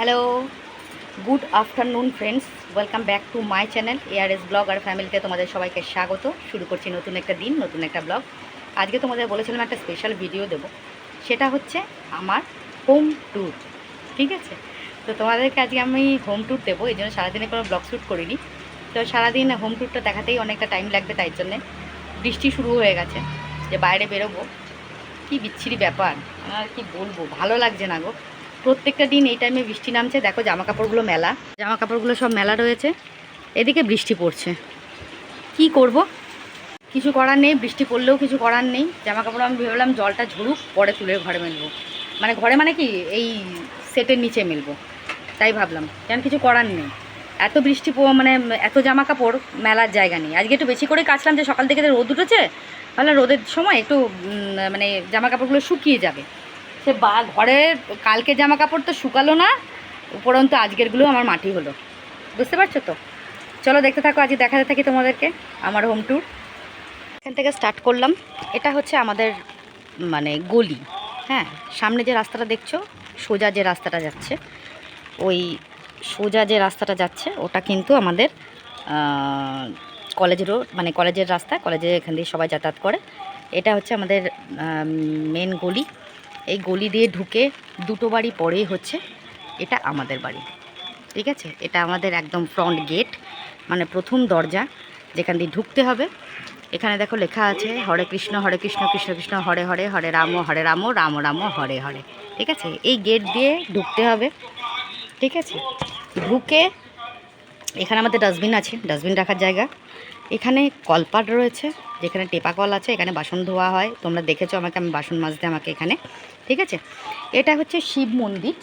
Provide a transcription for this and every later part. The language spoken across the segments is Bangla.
Hello, good afternoon friends, welcome back to my channel ARS blog আর ফ্যামিলিতে তোমাদের সবাইকে স্বাগত। শুরু করছি নতুন একটা দিন, নতুন একটা ব্লগ। আজকে তোমাদের বলেছিলাম একটা স্পেশাল ভিডিও দেবো, সেটা হচ্ছে আমার হোম ট্যুর। ঠিক আছে, তো তোমাদেরকে আজকে আমি হোম ট্যুর দেবো, এই জন্য সারাদিনে কোনো ব্লগ শ্যুট করিনি। তো সারাদিন হোম ট্যুরটা দেখাতেই অনেকটা টাইম লাগবে, তাই জন্যে বৃষ্টি শুরু হয়ে গেছে, যে বাইরে বেরোবো। কি বিচ্ছিরি ব্যাপার, আর কি বলবো, ভালো লাগছে না গো। প্রত্যেকটা দিন এই টাইমে বৃষ্টি নামছে, দেখো জামা কাপড়গুলো মেলা, জামা কাপড়গুলো সব মেলা রয়েছে, এদিকে বৃষ্টি পড়ছে। কি করব, কিছু করার নেই, বৃষ্টি পড়লেও কিছু করার নেই। জামা কাপড় আমি ভেবেলাম জলটা ঝরুক, পরে তুলে ঘরে মেলবো, মানে ঘরে মানে কি এই সেটের নিচে মেলবো, তাই ভাবলাম, কারণ কিছু করার নেই। এত বৃষ্টি মানে এত জামা কাপড় মেলার জায়গা নেই। আজকে একটু বেশি করে কাচলাম, যে সকাল থেকে রোদ উঠেছে, তাহলে রোদের সময় একটু মানে জামা কাপড়গুলো শুকিয়ে যাবে। সে ঘরের কালকে জামা কাপড় তো শুকালো না, উপরন্তু আজকেরগুলো আমার মাটি হলো। বুঝতে পারছো তো? চলো দেখতে থাকো, আজকে দেখাতে থাকি তোমাদেরকে আমার হোম ট্যুর। এখান থেকে স্টার্ট করলাম। এটা হচ্ছে আমাদের মানে গলি। হ্যাঁ, সামনে যে রাস্তাটা দেখছো, সোজা যে রাস্তাটা যাচ্ছে, ওই সোজা যে রাস্তাটা যাচ্ছে ওটা কিন্তু আমাদের কলেজেরও, মানে কলেজের রাস্তা, কলেজে এখান দিয়ে সবাই যাতায়াত করে। এটা হচ্ছে আমাদের মেন গলি। এই গলি দিয়ে ঢুকে দুটো বাড়ি পরেই হচ্ছে এটা আমাদের বাড়ি। ঠিক আছে, এটা আমাদের একদম ফ্রন্ট গেট, মানে প্রথম দরজা, যেখান দিয়ে ঢুকতে হবে। এখানে দেখো লেখা আছে হরে কৃষ্ণ কৃষ্ণ কৃষ্ণ হরে হরে, হরে রাম রাম রাম হরে হরে। ঠিক আছে, এই গেট দিয়ে ঢুকতে হবে। ঠিক আছে, ঢুকে এখানে আমাদের ডাস্টবিন আছে, ডাস্টবিন রাখার জায়গা। এখানে কলপাট রয়েছে, যেখানে টেপা কল আছে, এখানে বাসন ধোয়া হয়। তোমরা দেখেছো আমাকে, আমি বাসন মাজতে আমাকে এখানে। ঠিক আছে, এটা হচ্ছে শিব মন্দির।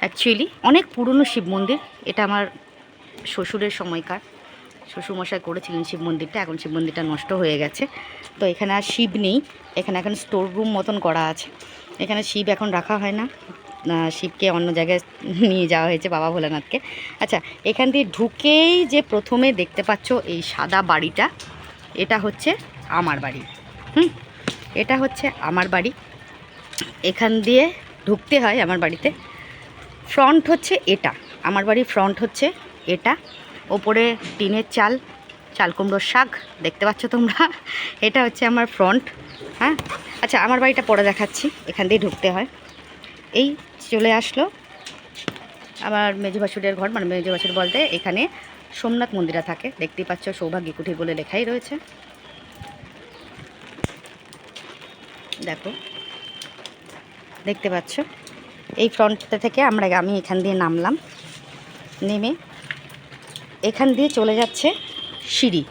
অ্যাকচুয়ালি অনেক পুরনো শিব মন্দির। এটা আমার শ্বশুরের সময়কার, শ্বশুরমশাই করেছিলেন শিব মন্দিরটা। এখন শিব মন্দিরটা নষ্ট হয়ে গেছে, তো এখানে আর শিব নেই। এখানে এখন স্টোর রুম মতন করা আছে। এখানে শিব এখন রাখা হয় না, শিবকে অন্য জায়গায় নিয়ে যাওয়া হয়েছে, বাবা ভোলানাথকে। আচ্ছা, এখান দিয়ে ঢুকেই যে প্রথমে দেখতে পাচ্ছ এই সাদা বাড়িটা, এটা হচ্ছে আমার বাড়ি। এটা হচ্ছে আমার বাড়ি। এখান দিয়ে ঢুকতে হয় আমার বাড়িতে। ফ্রন্ট হচ্ছে এটা, আমার বাড়ির ফ্রন্ট হচ্ছে এটা। ওপরে টিনের চাল, চাল কুমড়োর শাক দেখতে পাচ্ছ তোমরা, এটা হচ্ছে আমার ফ্রন্ট। হ্যাঁ, আচ্ছা, আমার বাড়িটা পরে দেখাচ্ছি। এখান দিয়ে ঢুকতে হয়। এই চলে আসলো আমার মেজো ভাসুরের ঘর, মানে মেজো ভাসুর বলতে এখানে সোমনাথ মন্দিরা থাকে। দেখতেই পাচ্ছ সৌভাগ্য কুঠির বলে লেখাই রয়েছে, দেখো দেখতে পাচ্ছ। এই ফ্রন্টটা থেকে আমি এখান দিয়ে নামলাম, নেমে এখান দিয়ে চলে যাচ্ছে সিঁড়ি,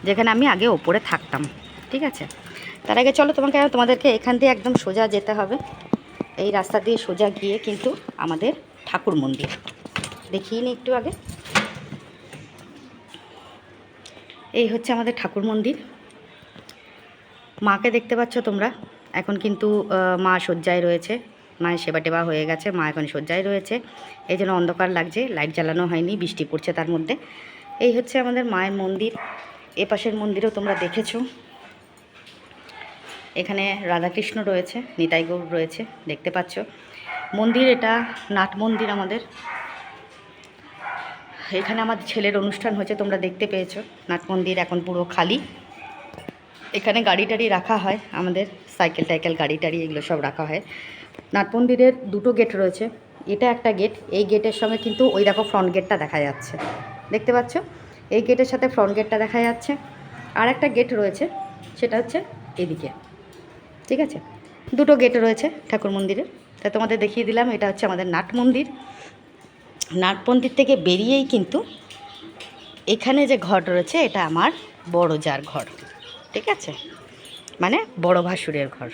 যেখানে আমি আগে ওপরে থাকতাম। ঠিক আছে, তার আগে চলো তোমাদেরকে এখান দিয়ে একদম সোজা যেতে হবে। এই রাস্তা দিয়ে সোজা গিয়ে কিন্তু আমাদের ঠাকুর মন্দির দেখিয়ে নিই একটু আগে। এই হচ্ছে আমাদের ঠাকুর মন্দির। মাকে দেখতে পাচ্ছ তোমরা, এখন কিন্তু মা শয্যায় রয়েছে, মায়ের সেবা টেবা হয়ে গেছে, মা এখন শয্যায় রয়েছে। এই জন্য অন্ধকার লাগছে, লাইট জ্বালানো হয়নি, বৃষ্টি পড়ছে তার মধ্যে। এই হচ্ছে আমাদের মায়ের মন্দির। এ পাশের মন্দিরও তোমরা দেখেছো, এখানে রাধাকৃষ্ণ রয়েছে, নিতাই গৌর রয়েছে, দেখতে পাচ্ছ। মন্দির এটা নাট মন্দির আমাদের। এখানে আমাদের ছেলের অনুষ্ঠান হয়েছে, তোমরা দেখতে পেয়েছো। নাট মন্দির এখন পুরো খালি। এখানে গাড়ি টাড়ি রাখা হয়, আমাদের সাইকেল টাইকেল গাড়ি টাড়ি এগুলো সব রাখা হয়। নাট মন্দিরের দুটো গেট রয়েছে, এটা একটা গেট, এই গেটের সঙ্গে কিন্তু ওই দেখো ফ্রন্ট গেটটা দেখা যাচ্ছে, দেখতে পাচ্ছ। এই গেটের সাথে ফ্রন্ট গেটটা দেখা যাচ্ছে। আর একটা গেট রয়েছে, সেটা হচ্ছে এদিকে। ঠিক আছে, দুটো গেট রয়েছে ঠাকুর মন্দিরে, তা তোমাদের দেখিয়ে দিলাম। এটা হচ্ছে আমাদের নাট মন্দির। নাট মন্দির থেকে বেরিয়েই কিন্তু এখানে যে ঘর রয়েছে, এটা আমার বড় জার ঘর। ঠিক আছে, মানে বড় ভাসুরের ঘর।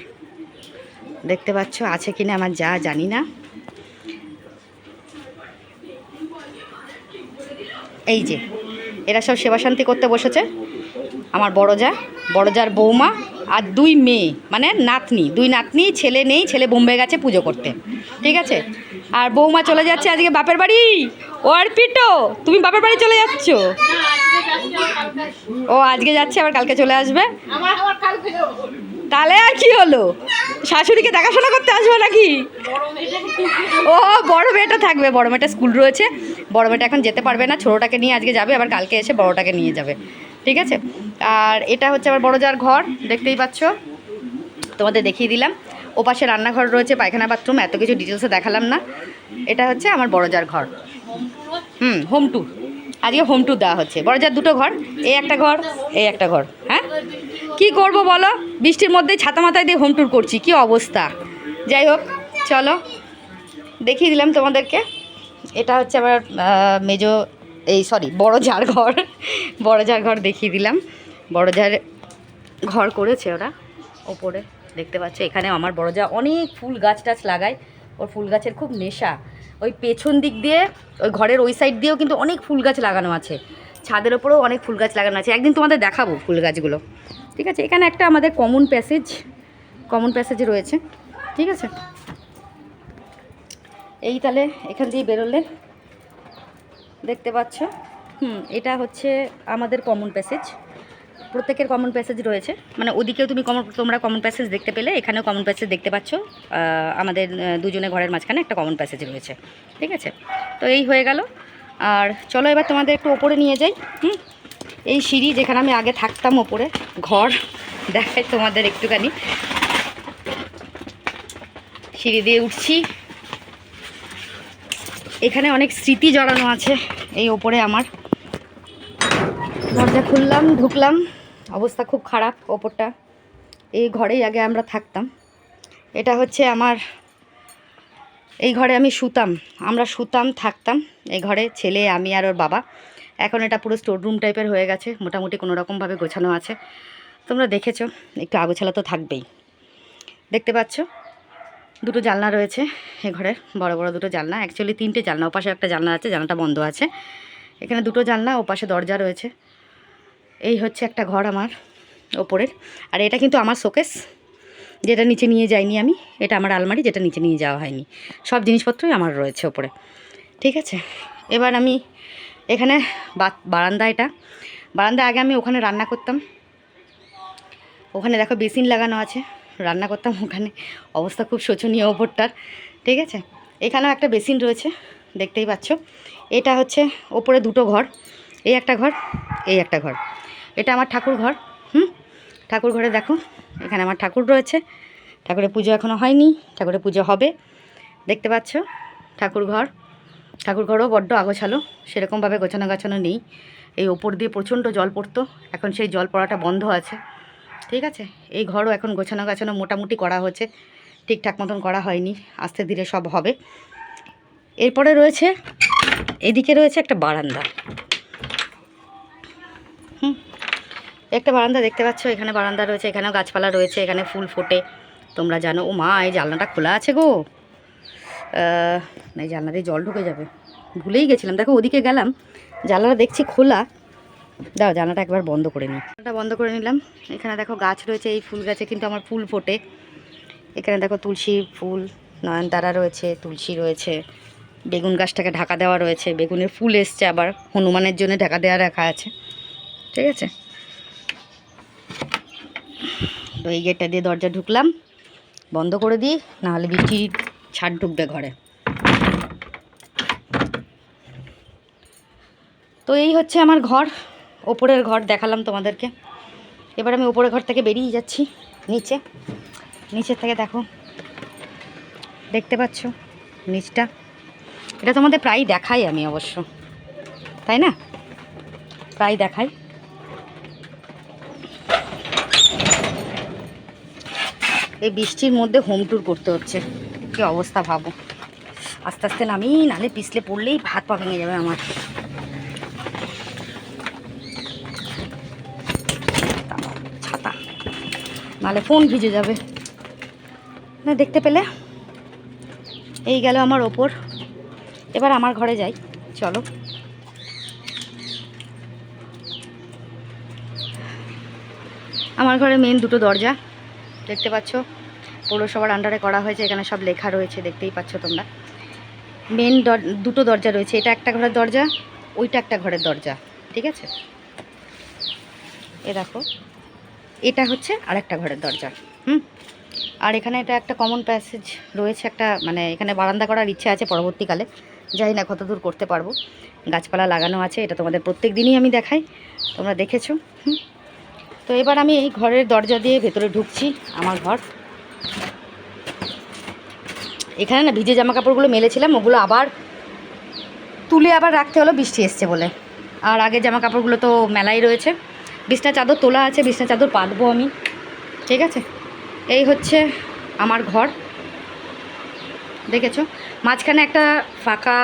দেখতে পাচ্ছ, আছে কিনা আমার যা জানি না। এই যে এরা সব সেবা শান্তি করতে বসেছে, আমার বড় যার বৌমা আর দুই মেয়ে, মানে নাতনি, দুই নাতনি, ছেলে নেই, ছেলে বোম্বে গেছে পুজো করতে। ঠিক আছে, আর বৌমা চলে যাচ্ছে আজকে বাপের বাড়ি। ও আর পিটো, তুমি বাপের বাড়ি চলে যাচ্ছ? ও আজকে যাচ্ছে, আবার কালকে চলে আসবে। তাহলে আর কি হলো, শাশুড়িকে দেখাশোনা করতে আসবো নাকি? ও বড় মেয়েটা থাকবে, বড় মেয়েটা স্কুল রয়েছে, বড় মেয়েটা এখন যেতে পারবে না, ছোটোটাকে নিয়ে আজকে যাবে, আবার কালকে এসে বড়টাকে নিয়ে যাবে, ঠিক আছে। আর এটা হচ্ছে আমার বড় যার ঘর, দেখতেই পাচ্ছ, তোমাদের দেখিয়ে দিলাম। ও পাশে রান্নাঘর রয়েছে, পায়খানা বাথরুম, এত কিছু ডিটেলসে দেখালাম না। এটা হচ্ছে আমার বড় যার ঘর। হোম ট্যুর, আজকে হোম ট্যুর দেওয়া হচ্ছে। বড় যার দুটো ঘর, এই একটা ঘর, এই একটা ঘর। হ্যাঁ কি করব বলো, বৃষ্টির মধ্যেই ছাতা মাথায় দিয়ে হোম ট্যুর করছি, কি অবস্থা। যাই হোক চলো দেখিয়ে দিলাম তোমাদেরকে। এটা হচ্ছে আমার মেজো, এই সরি বড় যার ঘর, বড় যার ঘর দেখিয়ে দিলাম। বড় যার ঘর করেছে ওরা ওপরে, দেখতে পাচ্ছ। এখানে আমার বড় যা অনেক ফুল গাছ টাছ লাগায়, ওর ফুল গাছের খুব নেশা। ওই পেছন দিক দিয়ে, ওই ঘরের ওই সাইড দিয়েও কিন্তু অনেক ফুল গাছ লাগানো আছে, ছাদের ওপরেও অনেক ফুল গাছ লাগানো আছে, একদিন তোমাদের দেখাবো ফুল গাছগুলো, ঠিক আছে। এখানে একটা আমাদের কমন প্যাসেজ রয়েছে, ঠিক আছে। এই তাহলে এখান দিয়ে বেরোলে দেখতে পাচ্ছ, এটা হচ্ছে আমাদের কমন প্যাসেজ। প্রত্যেকের কমন প্যাসেজ রয়েছে, মানে ওদিকেও তোমরা কমন প্যাসেজ দেখতে পেলে, এখানেও কমন প্যাসেজ দেখতে পাচ্ছ। আমাদের দুজনে ঘরের মাঝখানে একটা কমন প্যাসেজ রয়েছে, ঠিক আছে। তো এই হয়ে গেল। আর চলো এবার তোমাদের একটু ওপরে নিয়ে যাই। এই সিঁড়ি, যেখানে আমি আগে থাকতাম, ওপরে ঘর দেখাই তোমাদের একটুখানি। সিঁড়ি দিয়ে উঠছি, এখানে অনেক স্মৃতি জড়ানো আছে। এই ওপরে আমার দরজা খুললাম, ঢুকলাম, অবস্থা খুব খারাপ ওপরটা। এই ঘরেই আগে আমরা থাকতাম। এটা হচ্ছে আমার, এই ঘরে আমরা শুতাম থাকতাম এই ঘরে, ছেলে, আমি আর ওর বাবা। এখন এটা পুরো স্টোর রুম টাইপের হয়ে গেছে, মোটামুটি কোনো রকমভাবে গোছানো আছে। তোমরা দেখেছো, একটু আগোছালা তো থাকবেই। দেখতে পাচ্ছ দুটো জানলা রয়েছে এ ঘরে, বড় বড় দুটো জানলা, অ্যাকচুয়ালি 3টে জানলা। ওপাশে একটা জানলা আছে, জানলাটা বন্ধ আছে। এখানে দুটো জানলা, ওপাশে দরজা রয়েছে। এই হচ্ছে একটা ঘর আমার ওপরের। আর এটা কিন্তু আমার শোকেস, যেটা নিচে নিয়ে যাইনি আমি। এটা আমার আলমারি, যেটা নিচে নিয়ে যাওয়া হয়নি। সব জিনিসপত্রই আমার রয়েছে ওপরে, ঠিক আছে। এবার আমি এখানে বারান্দা, এটা বারান্দা। আগে আমি ওখানে রান্না করতাম, ওখানে দেখো বেসিন লাগানো আছে, রান্না করতাম ওখানে। অবস্থা খুব শোচনীয় ওপরটার, ঠিক আছে। এখানেও একটা বেসিন রয়েছে, দেখতেই পাচ্ছ। এটা হচ্ছে ওপরে দুটো ঘর, এই একটা ঘর, এই একটা ঘর। এটা আমার ঠাকুর ঘর। ঠাকুর ঘরে দেখো, এখানে আমার ঠাকুর রয়েছে। ঠাকুরের পুজো এখনও হয়নি, ঠাকুরের পুজো হবে, দেখতে পাচ্ছ। ঠাকুর ঘরও বড্ড আগোছালো, সেরকমভাবে গোছানো নেই। এই ওপর দিয়ে প্রচণ্ড জল পড়তো, এখন সেই জল পড়াটা বন্ধ আছে, ঠিক আছে। এই ঘরও এখন গোছানো মোটামুটি করা হচ্ছে, ঠিকঠাক মতন করা হয়নি, আস্তে ধীরে সব হবে। এরপরে রয়েছে, এদিকে রয়েছে একটা বারান্দা। একটা বারান্দা দেখতে পাচ্ছ, এখানে বারান্দা রয়েছে, এখানেও গাছপালা রয়েছে, এখানে ফুল ফোটে, তোমরা জানো। ও মা, এই জানলাটা খোলা আছে গো, এই জানলা দিয়ে জল ঢুকে যাবে, ভুলেই গেছিলাম। দেখো ওদিকে গেলাম, জানলাটা দেখছি খোলা, দাও জানলাটা একবার বন্ধ করে নিই। জানলাটা বন্ধ করে নিলাম। এখানে দেখো গাছ রয়েছে, এই ফুল গাছে কিন্তু আমার ফুল ফোটে। এখানে দেখো তুলসী ফুল, নয়নতারা রয়েছে, তুলসী রয়েছে, বেগুন গাছটাকে ঢাকা দেওয়া রয়েছে, বেগুনের ফুল এসছে, আবার হনুমানের জন্য ঢাকা দেওয়া রাখা আছে, ঠিক আছে। তো এই গেটটা দিয়ে দরজা ঢুকলাম, বন্ধ করে দিই, নাহলে বৃষ্টির ছাদ ঢুকবে ঘরে। তো এই হচ্ছে আমার ঘর, ওপরের ঘর দেখালাম তোমাদেরকে। এবার আমি ওপরের ঘর থেকে বেরিয়ে যাচ্ছি নিচের থেকে দেখো, দেখতে পাচ্ছ নিচটা। এটা তোমাদের প্রায় দেখাই আমি, অবশ্য তাই না, প্রায় দেখাই। এই বৃষ্টির মধ্যে হোম ট্যুর করতে হচ্ছে, কী অবস্থা ভাবো। আস্তে আস্তে নামি, নালে পিছলে পড়লেই হাত পা ভেঙে যাবে আমার। ছাতা নালে ফোন ভিজে যাবে না। দেখতে পেলে এই গেল আমার ওপর। এবার আমার ঘরে যাই, চলো। আমার ঘরে মেন দুটো দরজা দেখতে পাচ্ছ, পৌরসভার আন্ডারে করা হয়েছে, এখানে সব লেখা রয়েছে, দেখতেই পাচ্ছ তোমরা। মেন দুটো দরজা রয়েছে, এটা একটা ঘরের দরজা, ওইটা একটা ঘরের দরজা, ঠিক আছে। এ দেখো, এটা হচ্ছে আর একটা ঘরের দরজা, হুম। আর এখানে এটা একটা কমন প্যাসেজ রয়েছে, একটা মানে এখানে বারান্দা করার ইচ্ছা আছে পরবর্তীকালে, জানি না কতদূর করতে পারবো। গাছপালা লাগানো আছে, এটা তোমাদের প্রত্যেক দিনই আমি দেখাই, তোমরা দেখেছো। তো এবার আমি এই ঘরের দরজা দিয়ে ভেতরে ঢুকছি, আমার ঘর। এখানে না ভিজে জামা কাপড়গুলো মেলেছিলাম, ওগুলো আবার তুলে আবার রাখতে হলো, বৃষ্টি এসছে বলে। আর আগের জামা কাপড়গুলো তো মেলাই রয়েছে। বিছনা চাদর তোলা আছে, বিছনা চাদর পাতবো আমি, ঠিক আছে। এই হচ্ছে আমার ঘর, দেখেছো। মাঝখানে একটা ফাঁকা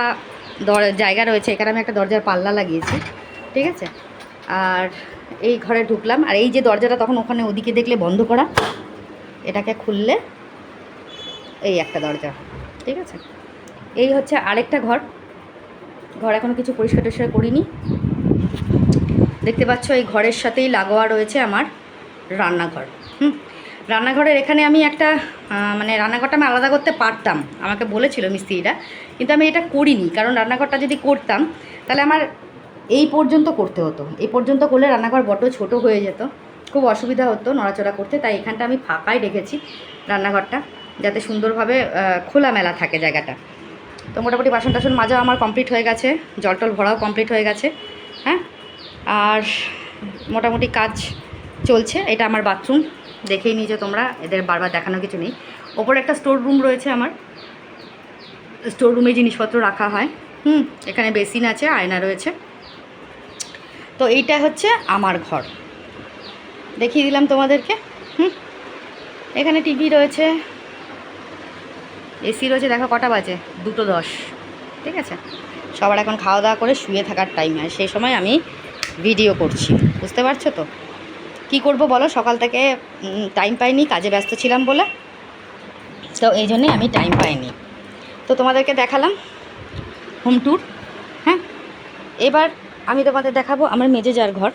জায়গা রয়েছে, এখানে আমি একটা দরজার পাল্লা লাগিয়েছি, ঠিক আছে। আর এই ঘরে ঢুকলাম, আর এই যে দরজাটা তখন ওখানে ওদিকে দেখলে বন্ধ করা, এটাকে খুললে এই একটা দরজা, ঠিক আছে। এই হচ্ছে আরেকটা ঘর। ঘর এখনও কিছু পরিষ্কার টরিষ্কার করিনি। দেখতে পাচ্ছ এই ঘরের সাথেই লাগোয়া রয়েছে আমার রান্নাঘর। রান্নাঘরের এখানে আমি একটা মানে রান্নাঘরটা আমি আলাদা করতে পারতাম, আমাকে বলেছিল মিস্ত্রিরা, কিন্তু আমি এটা করিনি। কারণ রান্নাঘরটা যদি করতাম তাহলে আমার এই পর্যন্ত করতে হতো, এই পর্যন্ত করলে রান্নাঘর বড্ড ছোট হয়ে যেত, খুব অসুবিধা হতো নড়াচড়া করতে। তাই এখানটা আমি ফাঁকাই রেখেছি রান্নাঘরটা, যাতে সুন্দরভাবে খোলামেলা থাকে জায়গাটা। তো মোটামুটি বাসন টাসন মাজা আমার কমপ্লিট হয়ে গেছে, জল টল ভরাও কমপ্লিট হয়ে গেছে, হ্যাঁ। আর মোটামুটি কাজ চলছে। এটা আমার বাথরুম, দেখেই নিয়েছো তোমরা, এদের বারবার দেখানো কিছু নেই। ওপরে একটা স্টোর রুম রয়েছে আমার, স্টোর রুমে জিনিসপত্র রাখা হয়। এখানে বেসিন আছে, আয়না রয়েছে। তো এইটা হচ্ছে আমার ঘর, দেখিয়ে দিলাম তোমাদেরকে। এখানে টিভি রয়েছে, এসি রয়েছে। দেখো কটা বাজে, 2:10, ঠিক আছে। সবার এখন খাওয়া দাওয়া করে শুয়ে থাকার টাইম, আর সেই সময় আমি ভিডিও করছি, বুঝতে পারছো তো। কি করব বলো, সকাল থেকে টাইম পাইনি, কাজে ব্যস্ত ছিলাম বলে, তো এই জন্যে আমি টাইম পাইনি। তো তোমাদেরকে দেখালাম হোম ট্যুর, হ্যাঁ। এবার আমি তোমাদের দেখাবো আমার মেজে যার ঘর।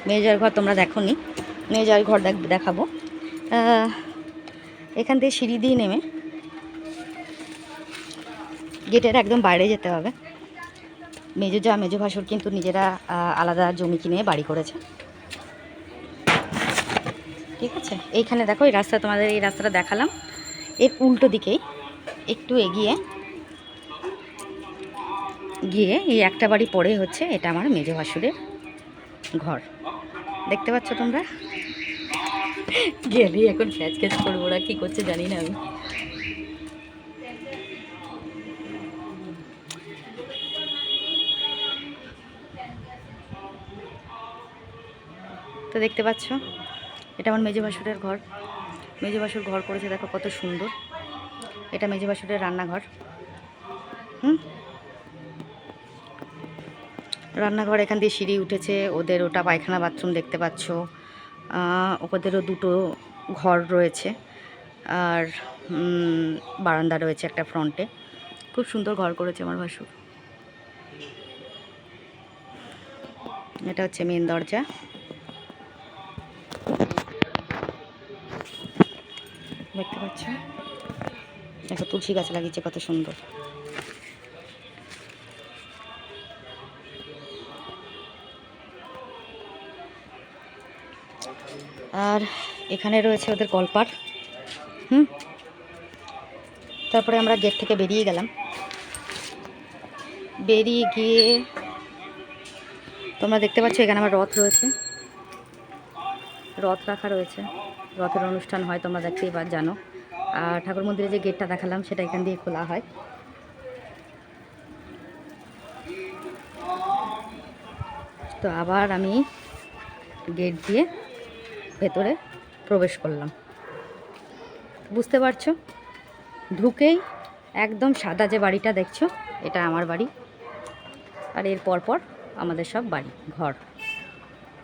মেজে যার ঘর তোমরা দেখো নি, মেজে যার ঘর দেখাবো। এখান থেকে সিঁড়ি দিয়ে নেমে গেটের একদম বাইরে যেতে হবে। মেজো যা মেজো ভাসুর কিন্তু নিজেরা আলাদা জমি কিনে বাড়ি করেছে, ঠিক আছে। এইখানে দেখো এই রাস্তা, তোমাদের এই রাস্তাটা দেখালাম, এর উল্টো দিকেই একটু এগিয়ে গিয়ে এই একটা বাড়ি পরে হচ্ছে এটা আমার মেজো ভাসুরের ঘর, দেখতে পাচ্ছ তোমরা। গেলেই এখন ক্যাচ ক্যাচ করবো, ওরা কী করছে জানি না আমি। তো দেখতে পাচ্ছ এটা আমার মেজো ভাসুরের ঘর। মেজো ভাসুর ঘর করেছে, দেখো কত সুন্দর। এটা মেজো ভাসুরের রান্নাঘর। রান্নাঘর এখান দিয়ে সিঁড়ি উঠেছে, ওদের ওটা পায়খানা বাথরুম দেখতে পাচ্ছ। ওদেরও দুটো ঘর রয়েছে, আর বারান্দা রয়েছে একটা ফ্রন্টে। খুব সুন্দর ঘর করেছে আমার ভাসুর। এটা হচ্ছে মেন দরজা, দেখতে পাচ্ছ। দেখো তুলসী গাছ লাগিয়েছে কত সুন্দর। আর এখানে রয়েছে ওদের কলপার। তারপরে আমরা গেট থেকে বেরিয়ে গেলাম। বেরিয়ে গিয়ে তোমরা দেখতে পাচ্ছ এখানে আমার রথ রয়েছে, রথ রাখা রয়েছে, রথের অনুষ্ঠান হয়, তোমরা দেখতেই জানো। আর ঠাকুর মন্দিরে যে গেটটা দেখালাম সেটা এখান দিয়ে খোলা হয়। তো আবার আমি গেট দিয়ে ভেতরে প্রবেশ করলাম, বুঝতে পারছো। ঢুকেই একদম সাদা যে বাড়িটা দেখছো, এটা আমার বাড়ি। আর এর পরপর আমাদের সব বাড়ি ঘর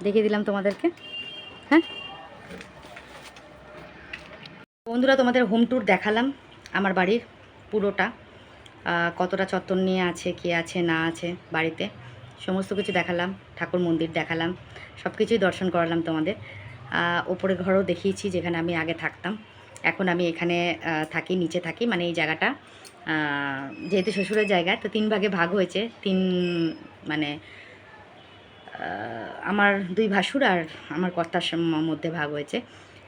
দেখিয়ে দিলাম তোমাদেরকে, হ্যাঁ। বন্ধুরা তোমাদের হোম ট্যুর দেখালাম আমার বাড়ির পুরোটা, কতটা চত্বর নিয়ে আছে, কে আছে না আছে বাড়িতে, সমস্ত কিছু দেখালাম। ঠাকুর মন্দির দেখালাম, সব কিছুই দর্শন করালাম তোমাদের। ওপরের ঘরও দেখিয়েছি, যেখানে আমি আগে থাকতাম। এখন আমি এখানে থাকি, নিচে থাকি, মানে এই জায়গাটা যেহেতু শ্বশুরের জায়গা, তো 3 ভাগে ভাগ হয়েছে। মানে আমার 2 ভাসুর আর আমার কর্তার মধ্যে ভাগ হয়েছে।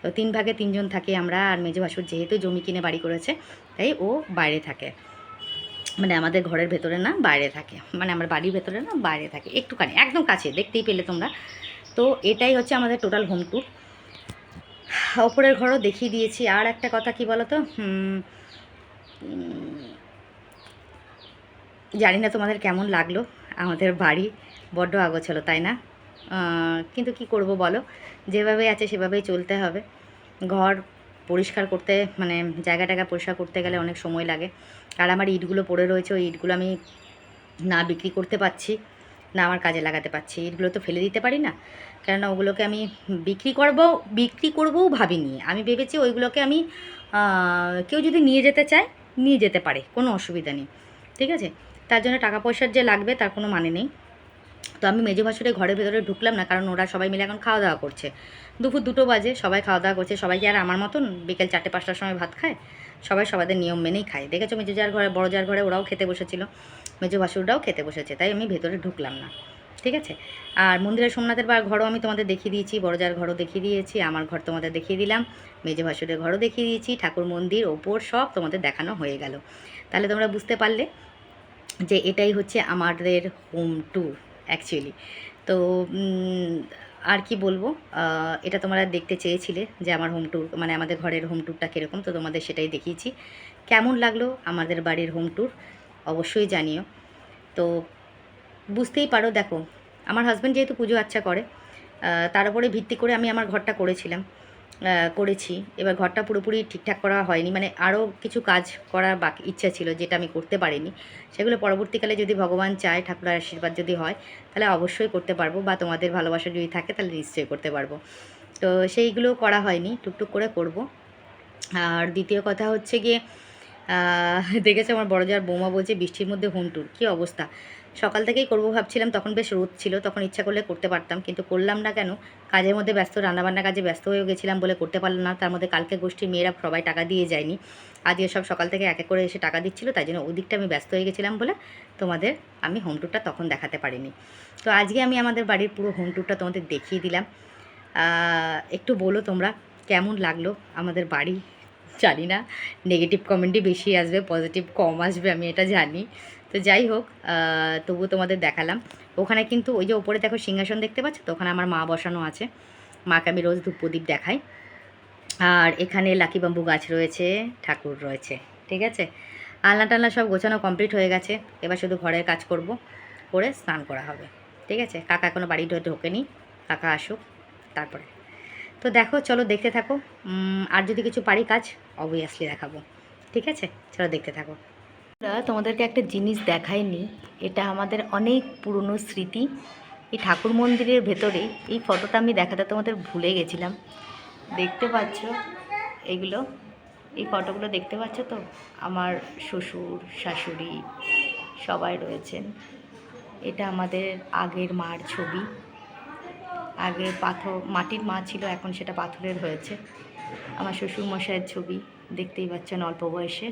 তো তো 3 ভাগে 3 জন থাকি আমরা। আর মেজো ভাসুর যেহেতু জমি কিনে বাড়ি করেছে, তাই ও বাইরে থাকে, মানে আমাদের ঘরের ভেতরে না, বাইরে থাকে, মানে আমার বাড়ির ভেতরে না, বাইরে থাকে, একটুখানি একদম কাছে, দেখতেই পেলে তোমরা। তো এটাই হচ্ছে আমাদের টোটাল হোম ট্যুর। ওপরের ঘরও দেখিয়ে দিয়েছি। আর একটা কথা কি বলো তো, জানি না তোমাদের কেমন লাগলো আমাদের বাড়ি। বড্ড আগোছালো, তাই না? কিন্তু কি করব বলো, যেভাবে আছে সেভাবেই চলতে হবে। ঘর পরিষ্কার করতে, মানে জায়গা টায়গা পরিষ্কার করতে গেলে অনেক সময় লাগে। আর আমার ইটগুলো পড়ে রয়েছে, ওই ইটগুলো আমি না বিক্রি করতে পারছি, না আমার কাজে লাগাতে পারছি। ইটগুলো তো ফেলে দিতে পারি না, কেননা ওগুলোকে আমি বিক্রি করবও ভাবিনি। আমি ভেবেছি ওইগুলোকে আমি কেউ যদি নিয়ে যেতে চায় নিয়ে যেতে পারে, কোনো অসুবিধা নেই, ঠিক আছে। তার জন্য টাকা পয়সার যে লাগবে তার কোনো মানে নেই। তো আমি মেজো ভাসুরের ঘরের ভেতরে ঢুকলাম না, কারণ ওরা সবাই মিলে এখন খাওয়া দাওয়া করছে। দুপুর 2টো বাজে, সবাই খাওয়া দাওয়া করছে। সবাই কি আর আমার মতন বিকেল 4টে-5টার সময় ভাত খায়? সবাই সবাদের নিয়ম মেনেই খায়। দেখেছো মেজো যার ঘরে, বড় যার ঘরে ওরাও খেতে বসেছিল, মেজো ভাসুররাও খেতে বসেছে, তাই আমি ভেতরে ঢুকলাম না, ঠিক আছে। আর মন্দিরের সোমনাথের ঘরও আমি তোমাদের দেখিয়ে দিয়েছি, বড় যার ঘরও দেখিয়ে দিয়েছি, আমার ঘর তোমাদের দেখিয়ে দিলাম, মেজো ভাসুরের ঘরও দেখিয়ে দিয়েছি, ঠাকুর মন্দির ওপর সব তোমাদের দেখানো হয়ে গেল। তাহলে তোমরা বুঝতে পারলে যে এটাই হচ্ছে আমাদের হোম ট্যুর অ্যাকচুয়ালি। তো আর কি বলবো, এটা তোমরা দেখতে চেয়েছিলে যে আমার হোম ট্যুর, মানে আমাদের ঘরের হোম ট্যুরটা কীরকম, তো তোমাদের সেটাই দেখিয়েছি। কেমন লাগলো আমাদের বাড়ির হোম ট্যুর অবশ্যই জানিও। তো বুঝতেই পারো, দেখো আমার হাজব্যান্ড যেহেতু পুজো আচ্ছা করে, তার উপরে ভিত্তি করে আমি আমার ঘরটা করেছি। এবার ঘরটা পুরোপুরি ঠিকঠাক করা হয়নি, মানে আরও কিছু কাজ করার বাকি ইচ্ছা ছিল, যেটা আমি করতে পারিনি। সেগুলো পরবর্তীকালে যদি ভগবান চায়, ঠাকুরের আশীর্বাদ যদি হয়, তাহলে অবশ্যই করতে পারবো, বা তোমাদের ভালোবাসা যদি থাকে তাহলে নিশ্চয়ই করতে পারবো। তো সেইগুলো করা হয়নি, টুকটুক করে করব। আর দ্বিতীয় কথা হচ্ছে গিয়ে, দেখেছো আমার বড় যার বৌমা বলছে বৃষ্টির মধ্যে হোম ট্যুর, কী অবস্থা। সকাল থেকেই করবো ভাবছিলাম, তখন বেশ রোদ ছিল, তখন ইচ্ছা করলে করতে পারতাম, কিন্তু করলাম না কেন, কাজের মধ্যে ব্যস্ত, রান্নাবান্না কাজে ব্যস্ত হয়ে গেছিলাম বলে করতে পারলাম না। তার মধ্যে কালকে গোষ্ঠীর মেয়েরা সবাই টাকা দিয়ে যায়নি, আজকে সব সকাল থেকে এক এক করে এসে টাকা দিচ্ছিলো, তাই জন্য ওই দিকটা আমি ব্যস্ত হয়ে গেছিলাম বলে তোমাদের আমি হোম ট্যুরটা তখন দেখাতে পারিনি। তো আজকে আমি আমাদের বাড়ির পুরো হোম ট্যুরটা তোমাদের দেখিয়ে দিলাম। একটু বলো তোমরা কেমন লাগলো আমাদের বাড়ি। জানি না, নেগেটিভ কমেন্টই বেশি আসবে, পজিটিভ কম আসবে, আমি এটা জানি। তো যাই হোক, তবু তোমাদের দেখালাম। ওখানে কিন্তু ওই যে ওপরে দেখো সিংহাসন দেখতে পাচ্ছ, তো ওখানে আমার মা বসানো আছে, মাকে আমি রোজ ধূপ প্রদীপ দেখাই। আর এখানে লাকি বাম্বু গাছ রয়েছে, ঠাকুর রয়েছে, ঠিক আছে। আলনা টালনা সব গোছানো কমপ্লিট হয়ে গেছে, এবার শুধু ঘরের কাজ করব, করে স্নান করা হবে, ঠিক আছে। কাকা এখনও বাড়ি ঢোকেনি, কাকা আসুক তারপরে। তো দেখো, চলো দেখতে থাকো। আর যদি কিছু পারি কাজ অবভিয়াসলি দেখাবো, ঠিক আছে। চলো দেখতে থাকো। তোমাদেরকে একটা জিনিস দেখাইনি, এটা আমাদের অনেক পুরনো স্মৃতি। এই ঠাকুর মন্দিরের ভেতরে এই ফটোটা আমি দেখাতে তোমাদের ভুলে গেছিলাম। দেখতে পাচ্ছ এগুলো, এই ফটোগুলো দেখতে পাচ্ছ তো, আমার শ্বশুর শাশুড়ি সবাই রয়েছেন। এটা আমাদের আগের মার ছবি। আগে মাটির মা ছিল, এখন সেটা পাথরের হয়েছে। আমার শ্বশুরমশাইয়ের ছবি দেখতেই পাচ্ছেন, অল্প বয়সে,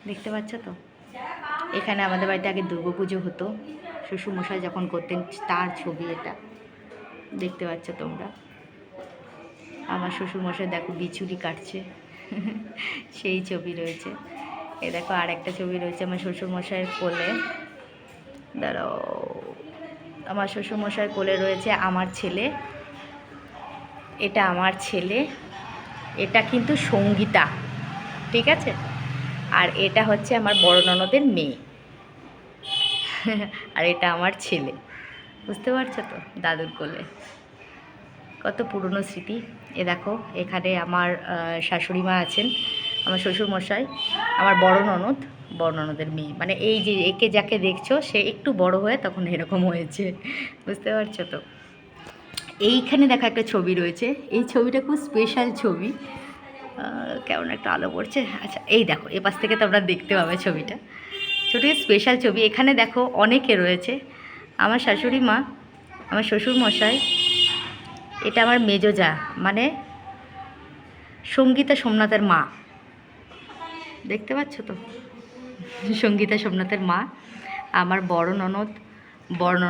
দেখতে পাচ্ছ তো। এখানে আমাদের বাড়িতে আগে দুর্গাপুজো হতো, শ্বশুরমশাই যখন করতেন তার ছবি এটা, দেখতে পাচ্ছ তোমরা। আমার শ্বশুরমশাই দেখো বিছুরি কাটছে, সেই ছবি রয়েছে। এ দেখো আর একটা ছবি রয়েছে আমার শ্বশুরমশাইয়ের কোলে, দাঁড়াও, আমার শ্বশুরমশাইয়ের কোলে রয়েছে আমার ছেলে, এটা আমার ছেলে, এটা কিন্তু সঙ্গীতা, ঠিক আছে। আর এটা হচ্ছে আমার বড় ননদের মেয়ে, আর এটা আমার ছেলে, বুঝতে পারছো তো, দাদুর কোলে। কত পুরনো স্মৃতি। এ দেখো এখানে আমার শাশুড়ি মা আছেন, আমার শ্বশুরমশাই, আমার বড় ননদের মেয়ে, মানে এই যে একে যাকে দেখছো সে একটু বড় হয়ে তখন এরকম হয়েছে, বুঝতে পারছো তো। এইখানে দেখা একটা ছবি রয়েছে, এই ছবিটা খুব স্পেশাল ছবি, কেমন একটা আলো পড়ছে। আচ্ছা এই দেখো, এ পাশ থেকে তোমরা দেখতে পাবে ছবিটা, ছবিটা স্পেশাল ছবি। এখানে দেখো অনেকে রয়েছে, আমার শাশুড়ি মা, আমার শ্বশুরমশাই, এটা আমার মেজো যা, মানে সঙ্গীতা সোমনাথের মা, দেখতে পাচ্ছ তো, সঙ্গীতা সোমনাথের মা, আমার বড়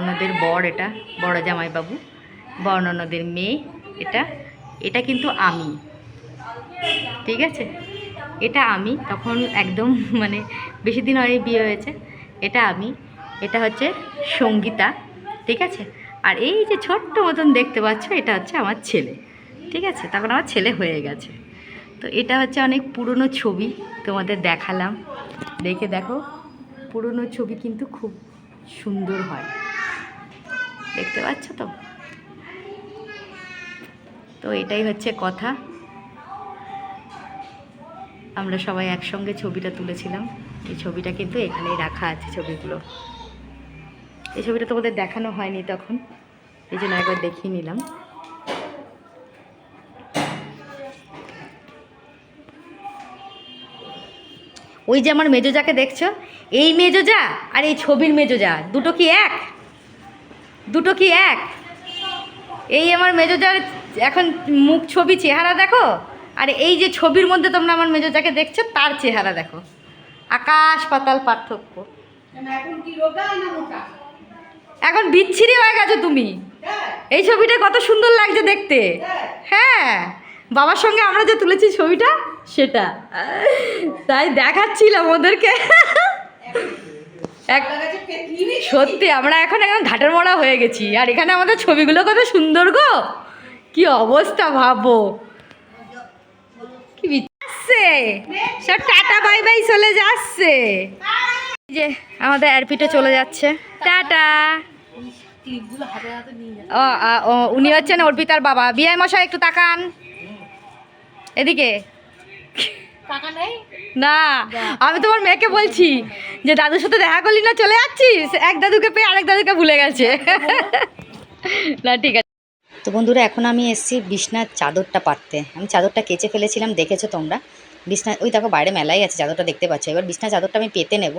ননদের বর, এটা বড় জামাইবাবু, বড় ননদের মেয়ে, এটা কিন্তু আমি, ঠিক আছে, এটা আমি তখন একদম মানে বেশি দিন হয়নি বিয়ে হয়েছে। এটা আমি, এটা হচ্ছে সঙ্গীতা, ঠিক আছে। আর এই যে ছোট্ট মতন দেখতে পাচ্ছ, এটা হচ্ছে আমার ছেলে, ঠিক আছে। তখন আমার ছেলে হয়ে গেছে। তো এটা হচ্ছে অনেক পুরনো ছবি, তোমাদের দেখালাম, দেখে দেখো। পুরনো ছবি কিন্তু খুব সুন্দর হয়, দেখতে পাচ্ছ তো। তো এটাই হচ্ছে কথা, আমরা সবাই একসঙ্গে ছবিটা তুলেছিলাম। এই ছবিটা কিন্তু এখানেই রাখা আছে, ছবিগুলো। এই ছবিটা তোমাদের দেখানো হয়নি তখন, এই জন্য একবার দেখিয়ে নিলাম। ওই যে আমার মেজোজাকে দেখছো, এই মেজোজা আর এই ছবির মেজোজা দুটো কি এক? দুটো কি এক? এই আমার মেজোজার এখন মুখ ছবি চেহারা দেখো, আর এই যে ছবির মধ্যে তোমরা আমার মেজোজাকে দেখছো তার চেহারা দেখো, আকাশ পাতাল পার্থক্য। এখন বিচ্ছিরি হয়ে গেছো তুমি। এই ছবিটা কত সুন্দর লাগছে দেখতে। হ্যাঁ, বাবার সঙ্গে আমরা যে তুলেছি ছবিটা সেটা, তাই দেখাচ্ছিলাম ওদেরকে। এক সত্যি আমরা এখন একদম ঘাটের মোড়া হয়ে গেছি, আর এখানে আমাদের ছবিগুলো কত সুন্দর গো, কি অবস্থা ভাবো। কি আসছে সব, টাটা বাই বাই চলে যাচ্ছে। যে আমাদের এয়ারপিটে চলে যাচ্ছে, টাটা। উনি হচ্ছেন অর্পিতার বাবা। বিআই মশাই একটু তাকান এদিকে। না, আমি তোমার মেয়েকে বলছি যে দাদুর সাথে দেখা করলি না, চলে যাচ্ছিস। এক দাদুকে পেয়ে আরেক দাদুকে ভুলে গেছে। না ঠিক আছে। তো বন্ধুরা, এখন আমি এসেছি বিছনার চাদরটা পাততে। আমি চাদরটা কেচে ফেলেছিলাম, দেখেছো তোমরা। বিছনা ওই দেখো বাইরে মেলাই আছে, চাদরটা দেখতে পাচ্ছ। এবার বিছনার চাদরটা আমি পেতে নেব।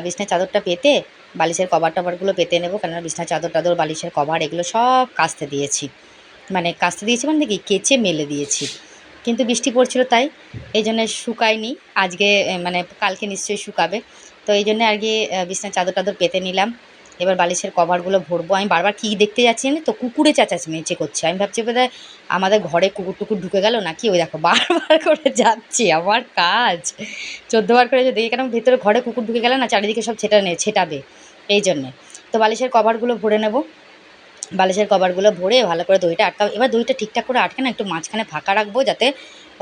বিছনার চাদরটা পেতে বালিশের কভার টভারগুলো পেতে নেবো, কেননা বিছনার চাদর টাদর বালিশের কভার এগুলো সব কাচতে দিয়েছি। মানে কাচতে দিয়েছি মানে কি, কেচে মেলে দিয়েছি, কিন্তু বৃষ্টি পড়ছিল তাই এই জন্য শুকায়নি। আজকে মানে কালকে নিশ্চয়ই শুকাবে। তো এই জন্য আর কি বিছনার চাদর টাদর পেতে নিলাম। এবার বালিশের কভারগুলো ভরবো। আমি বারবার কী দেখতে যাচ্ছি জানি তো, কুকুরে চেঁচামেচি করছে। আমি ভাবছি বোধহয় আমাদের ঘরে কুকুর টুকুর ঢুকে গেল নাকি। ওই দেখো বারবার করে যাচ্ছি, আমার কাজ 14 বার করে যদি, কেন ভেতরে ঘরে কুকুর ঢুকে গেলে না চারিদিকে সব ছেটাবে, এই জন্যে। তো বালিশের কভারগুলো ভরে নেব। বালিশের কভারগুলো ভরে ভালো করে দইটা আটকাবো। এবার দইটা ঠিকঠাক করে আটকে না একটু মাঝখানে ফাঁকা রাখবো, যাতে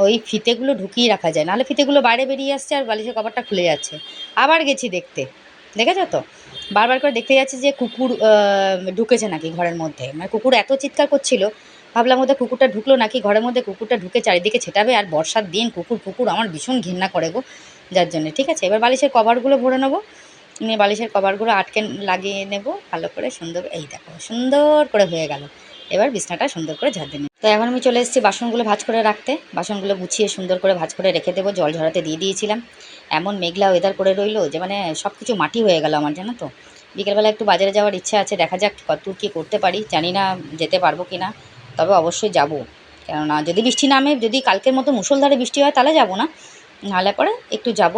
ওই ফিতেগুলো ঢুকিয়ে রাখা যায়, নাহলে ফিতেগুলো বাইরে বেরিয়ে আসছে আর বালিশের কভারটা খুলে যাচ্ছে। আবার গেছি দেখতে, দেখেছো তো, বারবার করে দেখতে যাচ্ছি যে কুকুর ঢুকেছে নাকি ঘরের মধ্যে। মানে কুকুর এত চিৎকার করছিল, ভাবলাম ওদের কুকুরটা ঢুকলো নাকি ঘরের মধ্যে। কুকুরটা ঢুকে চারিদিকে ছেটাবে, আর বর্ষার দিন কুকুর আমার ভীষণ ঘৃণা করে গো, যার জন্যে। ঠিক আছে, এবার বালিশের কভারগুলো ভরে নেবো। নিয়ে বালিশের কভারগুলো আটকে লাগিয়ে নেব ভালো করে সুন্দর। এই দেখো সুন্দর করে হয়ে গেল। এবার বিছনাটা সুন্দর করে ঝাড় দিয়ে নেব। তো এখন আমি চলে এসেছি বাসনগুলো ভাঁজ করে রাখতে। বাসনগুলো গুছিয়ে সুন্দর করে ভাঁজ করে রেখে দেবো। জল ঝরাতে দিয়ে দিয়েছিলাম। এমন মেঘলা ওয়েদার করে রইলো যে মানে সব কিছু মাটি হয়ে গেল আমার, জানো তো। বিকেলবেলা একটু বাজারে যাওয়ার ইচ্ছা আছে, দেখা যাক কতদূর কী করতে পারি, জানি না যেতে পারবো কি না। তবে অবশ্যই যাব, কেননা যদি বৃষ্টি নামে, যদি কালকের মতো মুষলধারে বৃষ্টি হয় তাহলে যাব না, নাহলে পরে একটু যাব।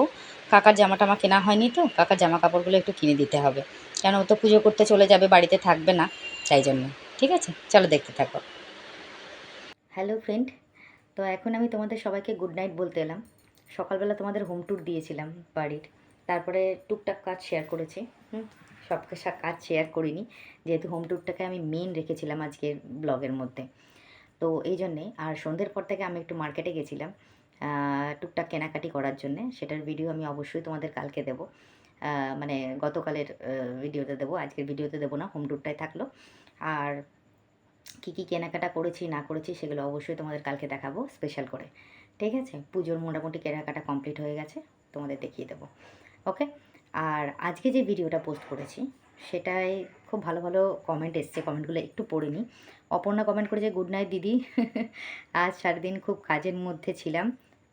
কাকার জামা টামা কেনা হয়নি, তো কাকার জামা কাপড়গুলো একটু কিনে দিতে হবে, কেন ও তো পুজো করতে চলে যাবে, বাড়িতে থাকবে না, তাই জন্য। ঠিক আছে, চলো দেখতে থাকো। হ্যালো ফ্রেন্ড, তো এখন আমি তোমাদের সবাইকে গুড নাইট বলতে এলাম। সকালবেলা তোমাদের হোম ট্যুর দিয়েছিলাম বাড়ির, তারপরে টুকটাক কাজ শেয়ার করেছি। সব কাজ শেয়ার করিনি, যেহেতু হোম ট্যুরটাকে আমি মেন রেখেছিলাম আজকের ব্লগের মধ্যে। তো এই জন্যে, আর সন্ধ্যের পর থেকে আমি একটু মার্কেটে গেছিলাম টুকটাক কেনাকাটি করার জন্যে। সেটার ভিডিও আমি অবশ্যই তোমাদের কালকে দেবো, মানে গতকালের ভিডিওতে দেবো, আজকের ভিডিওতে দেবো না, হোম ট্যুরটাই থাকলো। আর কী কী কেনাকাটা করেছি না করেছি সেগুলো অবশ্যই তোমাদের কালকে দেখাবো স্পেশাল করে। ঠিক আছে, পুজোর মোটামুটি কেনাকাটা কমপ্লিট হয়ে গেছে, তোমাদের দেখিয়ে দেবো। ওকে। আর আজকে যে ভিডিওটা পোস্ট করেছি সেটাই খুব ভালো ভালো কমেন্ট এসছে, কমেন্টগুলো একটু পড়ে নিই। অপর্ণা কমেন্ট করেছে, গুড নাইট দিদি, আজ সারাদিন খুব কাজের মধ্যে ছিলাম,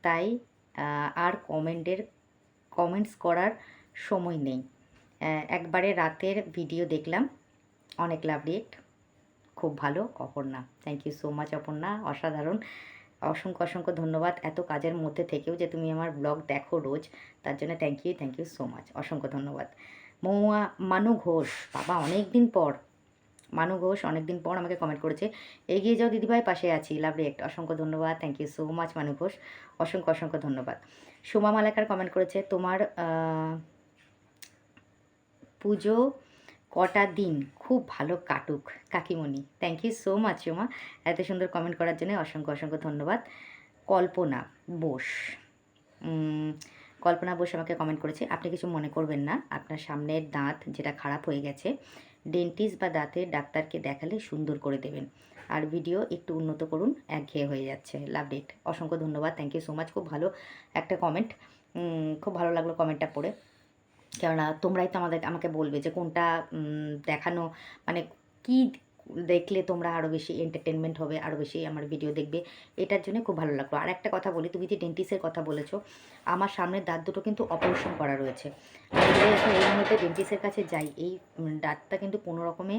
তাই আর কমেন্টস করার সময় নেই। একবারে রাতের ভিডিও দেখলাম, অনেক লাভ রিয়েক্ট, খুব ভালো Aparna. Thank you so much Aparna, অসাধারণ। অসংখ্য অসংখ্য ধন্যবাদ, এত কাজের মধ্যে থেকেও যে তুমি আমার ব্লগ দেখো রোজ, তার জন্য থ্যাংক ইউ সো মাচ, অসংখ্য ধন্যবাদ। মানু ঘোষ, বাবা অনেক দিন পর, মানু ঘোষ অনেকদিন পর আমাকে কমেন্ট করেছে, এগিয়ে যাও দিদিভাই, পাশে আছি, লাভ রিয়েক্ট, অসংখ্য ধন্যবাদ, থ্যাংক ইউ সো মাচ মানু ঘোষ, অসংখ্য অসংখ্য ধন্যবাদ। সোমা মালাকার কমেন্ট করেছে, তোমার পুজো কটা দিন খুব ভালো কাটুক কাকিমণি, thank you so much Soma, এত সুন্দর কমেন্ট করার জন্য অসংখ্য অসংখ্য ধন্যবাদ। কল্পনা বোস, কল্পনা বোস আমাকে কমেন্ট করেছে, আপনি কিছু মনে করবেন না, আপনার সামনের দাঁত যেটা খারাপ হয়ে গেছে ডেন্টিস্ট বা দাঁতের ডাক্তারকে দেখালে সুন্দর করে দেবেন, আর ভিডিও একটু উন্নত করুন, একঘেয়ে হয়ে যাচ্ছে, লাভ ইট, অসংখ্য ধন্যবাদ, থ্যাংক ইউ সো মাচ, খুব ভালো একটা কমেন্ট, খুব ভালো লাগলো কমেন্টটা পড়ে। কেননা তোমরাই তো আমাকে বলবে যে কোনটা দেখানো, মানে কি দেখলে তোমরা আরও বেশি এন্টারটেনমেন্ট হবে, আরও বেশি আমার ভিডিও দেখবে, এটার জন্য খুব ভালো লাগলো। আর একটা কথা বলি, তুমি যে ডেন্টিস্টের কথা বলেছো, আমার সামনের দাঁত দুটো কিন্তু অপারেশন করা রয়েছে, আমি যদি এখন এই মুহূর্তে ডেন্টিস্টের কাছে যাই, এই দাঁতটা কিন্তু কোনো রকমে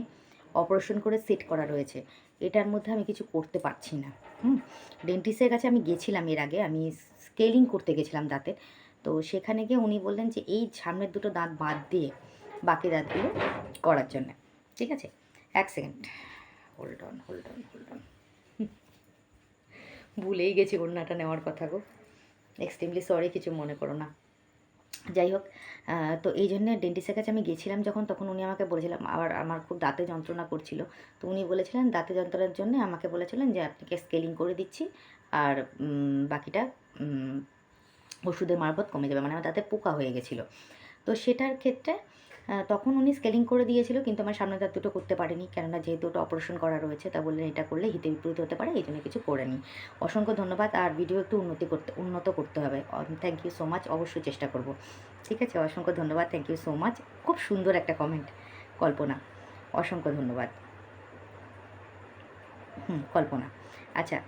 অপারেশন করে সেট করা রয়েছে, এটার মধ্যে আমি কিছু করতে পারছি না। ডেন্টিস্টের কাছে আমি গেছিলাম এর আগে, আমি স্কেলিং করতে গেছিলাম দাঁতের, তো সেখানে গিয়ে উনি বললেন যে এই সামনের দুটো দাঁত বাদ দিয়ে বাকি দাঁতগুলো করার জন্য। ঠিক আছে, এক সেকেন্ড, হোল্ড অন, ভুলেই গেছি ওড়নাটা নেওয়ার কথা গো, এক্সট্রিমলি সরি, কিছু মনে করো না। যাই হোক, তো এই জন্যে ডেন্টিস্টের কাছে আমি গেছিলাম যখন, তখন উনি আমাকে বলেছিলাম, আবার আমার খুব দাঁতে যন্ত্রণা করছিল, তো উনি বলেছিলেন দাঁতে যন্ত্রণার জন্য আমাকে বলেছিলেন যে আপনাকে স্কেলিং করে দিচ্ছি, আর বাকিটা ওষুধের মারফত কমে যাবে, মানে আমার দাঁতে পোকা হয়ে গেছিলো, তো সেটার ক্ষেত্রে তখন উনি স্কেলিং করে দিয়েছিল, কিন্তু আমার সামনের দাঁত দুটো করতে পারেনি, কেননা যেহেতু ওটা অপারেশন করা রয়েছে, তা বললেন এটা করলে হিতে বিপরীত হতে পারে, এই জন্য কিছু করেনি। অসংখ্য ধন্যবাদ, আর ভিডিও একটু উন্নত করতে হবে, থ্যাংক ইউ সো মাচ, অবশ্যই চেষ্টা করব, ঠিক আছে, অসংখ্য ধন্যবাদ, থ্যাংক ইউ সো মাচ, খুব সুন্দর একটা কমেন্ট কল্পনা, অসংখ্য ধন্যবাদ। কল্পনা, আচ্ছা,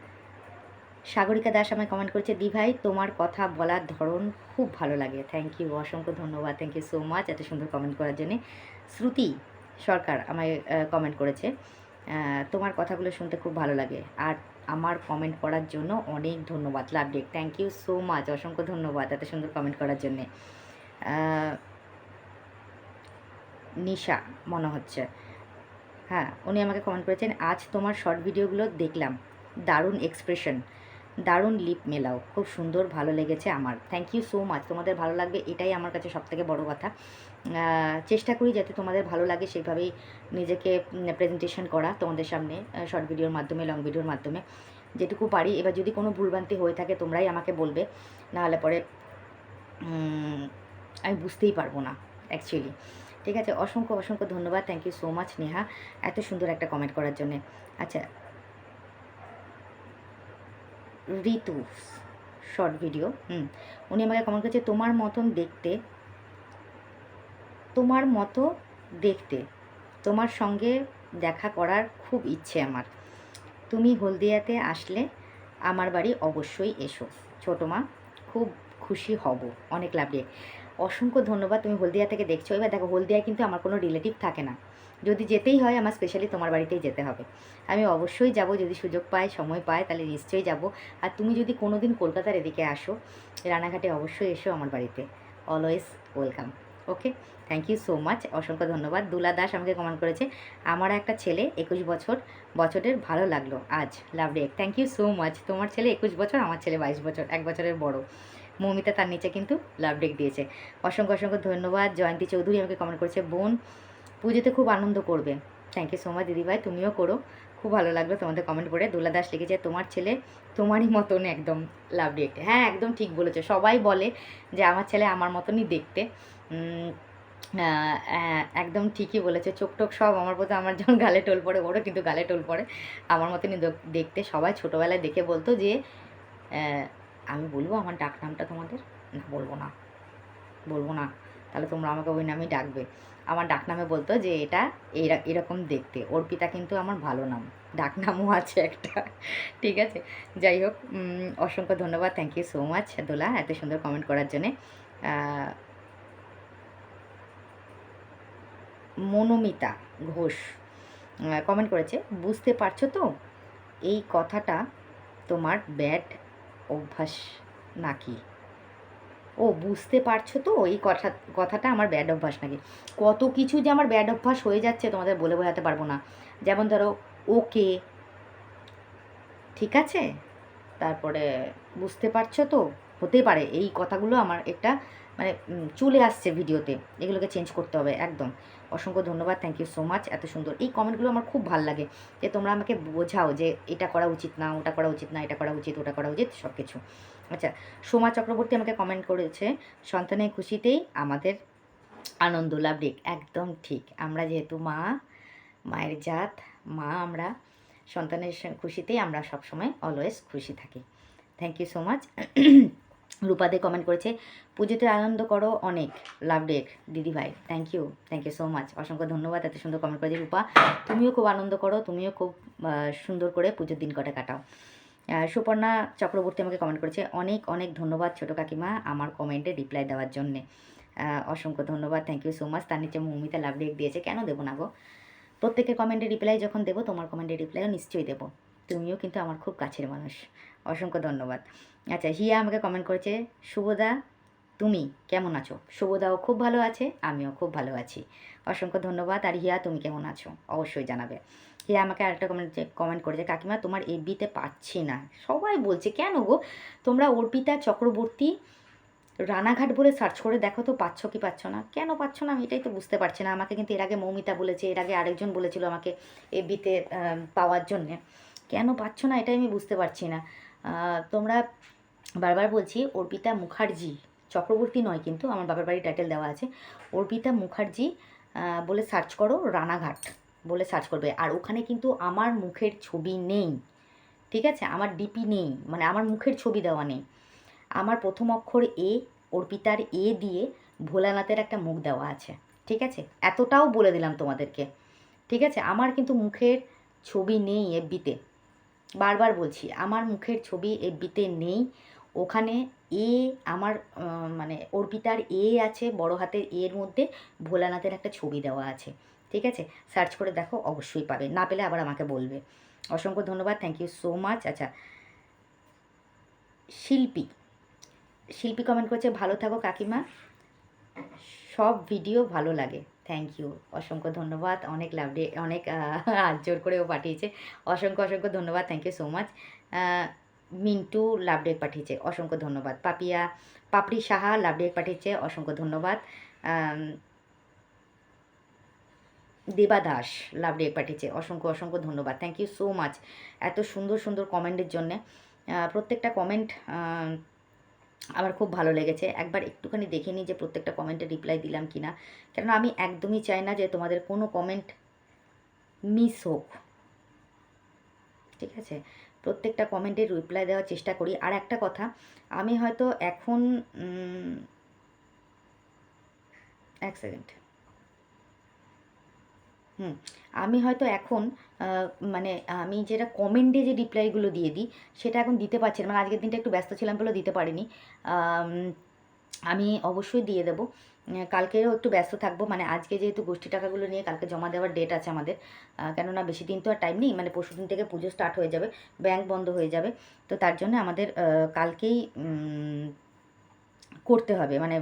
সাগরিকা দাস আমায় কমেন্ট করেছে, দি ভাই তোমার কথা বলার ধরন খুব ভালো লাগে, থ্যাংক ইউ, অসংখ্য ধন্যবাদ, থ্যাংক ইউ সো মাচ এত সুন্দর কমেন্ট করার জন্যে। শ্রুতি সরকার আমায় কমেন্ট করেছে, তোমার কথাগুলো শুনতে খুব ভালো লাগে, আর আমার কমেন্ট করার জন্য অনেক ধন্যবাদ, লাভ ডেক, থ্যাংক ইউ সো মাচ, অসংখ্য ধন্যবাদ এত সুন্দর কমেন্ট করার জন্যে। নিশা মনে হচ্ছে, হ্যাঁ, উনি আমাকে কমেন্ট করেছেন, আজ তোমার শর্ট ভিডিওগুলো দেখলাম, দারুণ এক্সপ্রেশন, দারুণ লিপ মেলাও, খুব সুন্দর, ভালো লেগেছে আমার, থ্যাংক ইউ সো মাচ, তোমাদের ভালো লাগবে এটাই আমার কাছে সবথেকে বড় কথা, চেষ্টা করি যাতে তোমাদের ভালো লাগে সেইভাবেই নিজেকে প্রেজেন্টেশন করা তোমাদের সামনে, শর্ট ভিডিওর মাধ্যমে, লং ভিডিওর মাধ্যমে যেটুকু পারি। এবার যদি কোনো ভুলভ্রান্তি হয়ে থাকে তোমরাই আমাকে বলবে, নাহলে পরে আমি বুঝতেই পারবো না অ্যাকচুয়ালি, ঠিক আছে, অসংখ্য অসংখ্য ধন্যবাদ, thank you so much Neha এত সুন্দর একটা কমেন্ট করার জন্যে। আচ্ছা, ঋতু শর্ট ভিডিও, উনি আমাকে কমেন্ট করেছে, তোমার মতো দেখতে, তোমার সঙ্গে দেখা করার খুব ইচ্ছে আমার, তুমি হলদিয়াতে আসলে আমার বাড়ি অবশ্যই এসো, ছোটো মা, খুব খুশি হব, অনেক লাভ দিয়ে, অসংখ্য ধন্যবাদ, তুমি হলদিয়া থেকে দেখছো। এবার দেখো, হলদিয়ায় কিন্তু আমার কোনো রিলেটিভ থাকে না, যদি যেতেই হয় আমার স্পেশালি তোমার বাড়িতেই যেতে হবে, আমি অবশ্যই যাব, যদি সুযোগ পাই, সময় পাই, তাহলে নিশ্চয়ই যাব। আর তুমি যদি কোনো দিন কলকাতার এদিকে আসো, রানাঘাটে অবশ্যই এসো আমার বাড়িতে, always welcome, okay, thank you so much, অসংখ্য ধন্যবাদ। দুলা দাস আমাকে কমেন্ট করেছে, আমার একটা ছেলে 21 বছরের, ভালো লাগলো আজ, লাভ রেক, থ্যাংক ইউ সো মাচ, তোমার ছেলে 21 বছর, আমার ছেলে 22 বছর, 1 বছরের বড়। মৌমিতা তার নিচে কিন্তু লাভ ডেক দিয়েছে, অসংখ্য অসংখ্য ধন্যবাদ। জয়ন্তী চৌধুরী আমাকে কমেন্ট করেছে, বোন পুজোতে খুব আনন্দ করবে, থ্যাংক ইউ সো মাচ দিদিভাই, তুমিও করো, খুব ভালো লাগলো তোমাদের কমেন্ট পড়ে। দুলা দাস লিখেছে, তোমার ছেলে তোমারই মতন একদম, লাভ ডেক, হ্যাঁ একদম ঠিক বলেছো, সবাই বলে যে আমার ছেলে আমার মতনই দেখতে, একদম ঠিকই বলেছে, চোখ টোক সব আমার প্রতি, আমার যখন গালে টোল পড়ে, ওরও কিন্তু গালে টোল পড়ে, আমার মতনই দেখতে, সবাই ছোটোবেলায় দেখে বলতো যে, আমি বলবো আমার ডাক নামটা তোমাদের, না বলবো না, তাহলে তোমরা আমাকে ওই নামেই ডাকবে, আমার ডাক নামে বলতো যে এটা এরকম দেখতে, অর্পিতা কিন্তু আমার ভালো নাম, ডাক নামও আছে একটা, ঠিক আছে, যাই হোক, অসংখ্য ধন্যবাদ, থ্যাংক ইউ সো মাচ দোলা এত সুন্দর কমেন্ট করার জন্যে। মনোমিতা ঘোষ কমেন্ট করেছে, বুঝতে পারছো তো এই কথাটা তোমার ব্যাড অভ্যাস নাকি, ও বুঝতে পারছো তো, এই কথাটা আমার ব্যাড অভ্যাস নাকি? কত কিছু যে আমার ব্যাড অভ্যাস হয়ে যাচ্ছে তোমাদের বলে বোঝাতে পারবো না। যেমন ধরো ওকে, ঠিক আছে, তারপরে বুঝতে পারছো তো, হতে পারে এই কথাগুলো আমার একটা মানে চলে আসছে ভিডিওতে, এগুলোকে চেঞ্জ করতে হবে একদম। অসংখ্য ধন্যবাদ, থ্যাংক ইউ সো মাচ। এত সুন্দর এই কমেন্টগুলো আমার খুব ভালো লাগে, যে তোমরা আমাকে বোঝাও যে এটা করা উচিত না, ওটা করা উচিত না, এটা করা উচিত, ওটা করা উচিত, সব কিছু। আচ্ছা, সোমা চক্রবর্তী আমাকে কমেন্ট করেছে, সন্তানের খুশিতেই আমাদের আনন্দ, লাভলিক, একদম ঠিক। আমরা যেহেতু মা, মায়ের জাত, মা আমরা, সন্তানের খুশিতেই আমরা সবসময় অলওয়েজ খুশি থাকি। Thank you so much. রূপাদে কমেন্ট করেছে, পুজোতে আনন্দ করো অনেক, লাভ ডেক দিদিভাই, থ্যাংক ইউ সো মাচ, অসংখ্য ধন্যবাদ। এত সুন্দর কমেন্ট করেছে রূপা, তুমিও খুব আনন্দ করো, তুমিও খুব সুন্দর করে পুজোর দিন কটা কাটাও। সুপর্ণা চক্রবর্তী আমাকে কমেন্ট করেছে, অনেক অনেক ধন্যবাদ ছোটো কাকিমা আমার কমেন্টে রিপ্লাই দেওয়ার জন্যে। অসংখ্য ধন্যবাদ, থ্যাংক ইউ সো মাচ। তার নিচে মৌমিতা লাভ ডেক দিয়েছে, কেন দেবো না গো, প্রত্যেকের কমেন্টে রিপ্লাই যখন দেবো, তোমার কমেন্টে রিপ্লাইও নিশ্চয়ই দেবো, তুমিও কিন্তু আমার খুব কাছের মানুষ। অসংখ্য ধন্যবাদ। আচ্ছা, হিয়া আমাকে কমেন্ট করেছে, শুভদা তুমি কেমন আছো? শুভদাও খুব ভালো আছে, আমিও খুব ভালো আছি। অসংখ্য ধন্যবাদ। আর হিয়া তুমি কেমন আছো অবশ্যই জানাবে। হিয়া আমাকে আরেকটা কমেন্ট করেছে, কাকিমা তোমার এফবিতে পাচ্ছি না। সবাই বলছে কেন গো, তোমরা অর্পিতা চক্রবর্তী রানাঘাট বলে সার্চ করে দেখো তো, পাচ্ছ কি পাচ্ছ না, কেন পাচ্ছ না আমি এটাই তো বুঝতে পারছি না। আমাকে কিন্তু এর আগে মৌমিতা বলেছে, এর আগে আরেকজন বলেছিল আমাকে এফবিতে পাওয়ার জন্যে, কেন পাচ্ছ না এটাই আমি বুঝতে পারছি না। তোমরা, বারবার বলছি, অর্পিতা মুখার্জি চক্রবর্তী নয়, কিন্তু আমার বাবার বাড়ির টাইটেল দেওয়া আছে, অর্পিতা মুখার্জি বলে সার্চ করো, রানাঘাট বলে সার্চ করবে। আর ওখানে কিন্তু আমার মুখের ছবি নেই, ঠিক আছে, আমার ডিপি নেই, মানে আমার মুখের ছবি দেওয়া নেই। আমার প্রথম অক্ষর এ, অর্পিতার এ দিয়ে ভোলানাথের একটা মুখ দেওয়া আছে, ঠিক আছে, এতটাও বলে দিলাম তোমাদেরকে, ঠিক আছে। আমার কিন্তু মুখের ছবি নেই এফবিতে, বারবার বলছি, আমার মুখের ছবি এফবিতে নেই। ওখানে এ আমার মানে অর্পিতার এ আছে, বড় হাতের এর মধ্যে ভোলানাথের একটা ছবি দেওয়া আছে, ঠিক আছে, সার্চ করে দেখো, অবশ্যই পাবে, না পেলে আবার আমাকে বলবে। অসংখ্য ধন্যবাদ, থ্যাংক ইউ সো মাচ। আচ্ছা, শিল্পী শিল্পী কমেন্ট করছে, ভালো থাকো কাকিমা, সব ভিডিও ভালো লাগে, থ্যাংক ইউ, অসংখ্য ধন্যবাদ। অনেক লাভ ডে, অনেক হাত জোর করেও পাঠিয়েছে, অসংখ্য অসংখ্য ধন্যবাদ, thank you so much. Mintu love ডেক পাঠিয়েছে, অসংখ্য ধন্যবাদ। পাপড়ি সাহা লাভ ডেক পাঠিয়েছে, অসংখ্য ধন্যবাদ। দেবা দাস লাভ ডেক পাঠিয়েছে, অসংখ্য অসংখ্য ধন্যবাদ, থ্যাংক ইউ সো মাচ এত সুন্দর সুন্দর কমেন্টের জন্যে। প্রত্যেকটা কমেন্ট আমার খুব ভালো লেগেছে। একবার একটুখানি দেখে নিই যে প্রত্যেকটা কমেন্টে রিপ্লাই দিলাম কি না, কেননা আমি একদমই চাই না যে তোমাদের কোনো কমেন্ট মিস হোক, ঠিক আছে, প্রত্যেকটা কমেন্টের রিপ্লাই দেওয়ার চেষ্টা করি। আর একটা কথা, আমি হয়তো এখন এক সেকেন্ড, আমি হয়তো এখন মানে আমি যেটা কমেন্টে যে রিপ্লাইগুলো দিয়ে দিই সেটা এখন দিতে পারছি না, মানে আজকের দিনটা একটু ব্যস্ত ছিলাম বলে দিতে পারিনি। আমি অবশ্যই দিয়ে দেবো, কালকেও একটু ব্যস্ত থাকবো, মানে আজকে যেহেতু গোষ্ঠী টাকাগুলো নিয়ে কালকে জমা দেওয়ার ডেট আছে আমাদের, কেননা বেশি দিন তো আর টাইম নেই, মানে পরশু দিন থেকে পুজো স্টার্ট হয়ে যাবে, ব্যাংক বন্ধ হয়ে যাবে, তো তার জন্য আমাদের কালকেই করতে হবে, মানে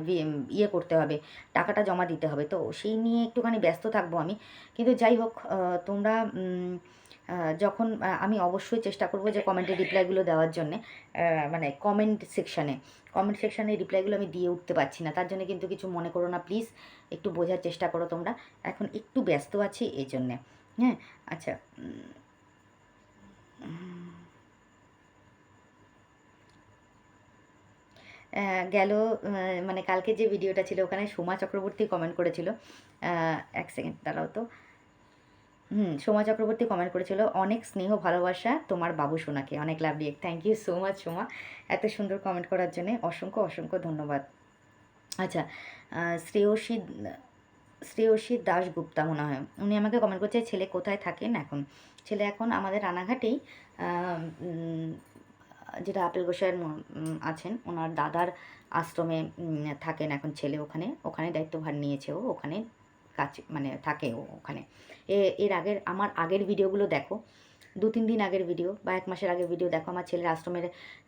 ইয়ে করতে হবে, টাকাটা জমা দিতে হবে, তো সেই নিয়ে একটুখানি ব্যস্ত থাকবো আমি। কিন্তু যাই হোক, তোমরা যখন আমি অবশ্যই চেষ্টা করব যে কমেন্টের রিপ্লাইগুলো দেওয়ার জন্যে, মানে কমেন্ট সেকশানে রিপ্লাইগুলো আমি দিয়ে উঠতে পারছি না, তার জন্য কিন্তু কিছু মনে করো না প্লিজ, একটু বোঝার চেষ্টা করো তোমরা, এখন একটু ব্যস্ত আছি এই জন্যে। হ্যাঁ, আচ্ছা, গেল মানে কালকে যে ভিডিওটা ছিল ওখানে সোমা চক্রবর্তী কমেন্ট করেছিল, এক সেকেন্ড দাঁড়াও তো, সোমা চক্রবর্তী কমেন্ট করেছিল, অনেক স্নেহ ভালোবাসা তোমার বাবু সোনাকে, অনেক লাভ দিয়ে, thank you so much Soma এত সুন্দর কমেন্ট করার জন্যে, অসংখ্য অসংখ্য ধন্যবাদ। আচ্ছা, শ্রেয়সী শ্রেয়সী দাশগুপ্তা মনে হয়, উনি আমাকে কমেন্ট করছে, ছেলে কোথায় থাকেন এখন? ছেলে এখন আমাদের রানাঘাটেই, যেটা আপেল গোসাইয়ের আছেন ওনার দাদার আশ্রমে থাকেন এখন ছেলে, ওখানে দায়িত্বভার নিয়েছে, ও ওখানে কাজ মানে থাকে ও ওখানে। এর আমার আগের ভিডিওগুলো দেখো, 2-3 দিন আগের ভিডিও বা 1 মাসের আগের ভিডিও দেখো, আমার ছেলের আশ্রমের,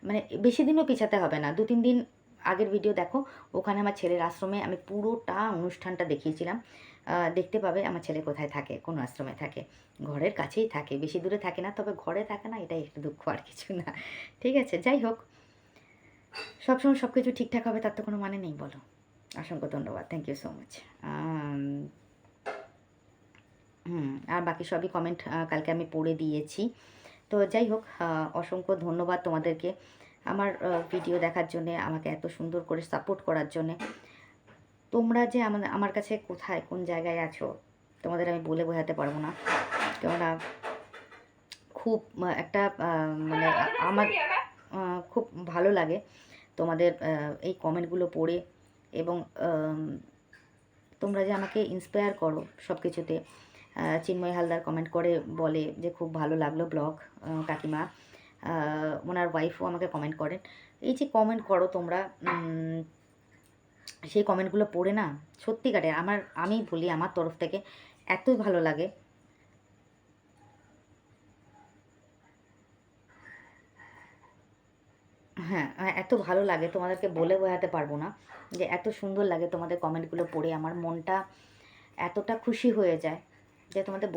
মানে বেশি দিনও পিছাতে হবে না, 2-3 দিন আগের ভিডিও দেখো, ওখানে আমার ছেলের আশ্রমে আমি পুরোটা অনুষ্ঠানটা দেখিয়েছিলাম। দেখতে পাবে আমার ছেলে কোথায় থাকে, কোন আশ্রমে থাকে। ঘরের কাছেই থাকে, বেশি দূরে থাকে না, তবে ঘরে থাকে না, এটাই একটু দুঃখ, আর কিছু না। ঠিক আছে, যাই হোক, সবসময় সব কিছু ঠিকঠাক হবে তার তো কোনো মানে নেই, বলো। অসংখ্য ধন্যবাদ, থ্যাংক ইউ সো মাচ। আর বাকি সবই কমেন্ট কালকে আমি পড়ে দিয়েছি। তো যাই হোক, অসংখ্য ধন্যবাদ তোমাদেরকে আমার ভিডিও দেখার জন্যে, আমাকে এত সুন্দর করে সাপোর্ট করার জন্যে। তোমরা যে আমার কাছে কোথায় কোন জায়গায় আছো, তোমাদের আমি বলে বোঝাতে পারবো না। কেননা খুব একটা মানে আমার খুব ভালো লাগে তোমাদের এই কমেন্টগুলো পড়ে, এবং তোমরা যে আমাকে ইন্সপায়ার করো সব কিছুতে। চিন্ময় হালদার কমেন্ট করে বলে যে খুব ভালো লাগলো ব্লগ, কাকিমা। ওনার ওয়াইফও আমাকে কমেন্ট করেন। এই যে কমেন্ট করো তোমরা, সেই কমেন্টগুলো পড়ে না সত্যিকারে আমি বলি আমার তরফ থেকে এতই ভালো লাগে। হ্যাঁ, এত ভালো লাগে, তোমাদেরকে বলে বোঝাতে পারবো না যে এত সুন্দর লাগে তোমাদের কমেন্টগুলো পড়ে। আমার মনটা এতটা খুশি হয়ে যায় যে তোমাদের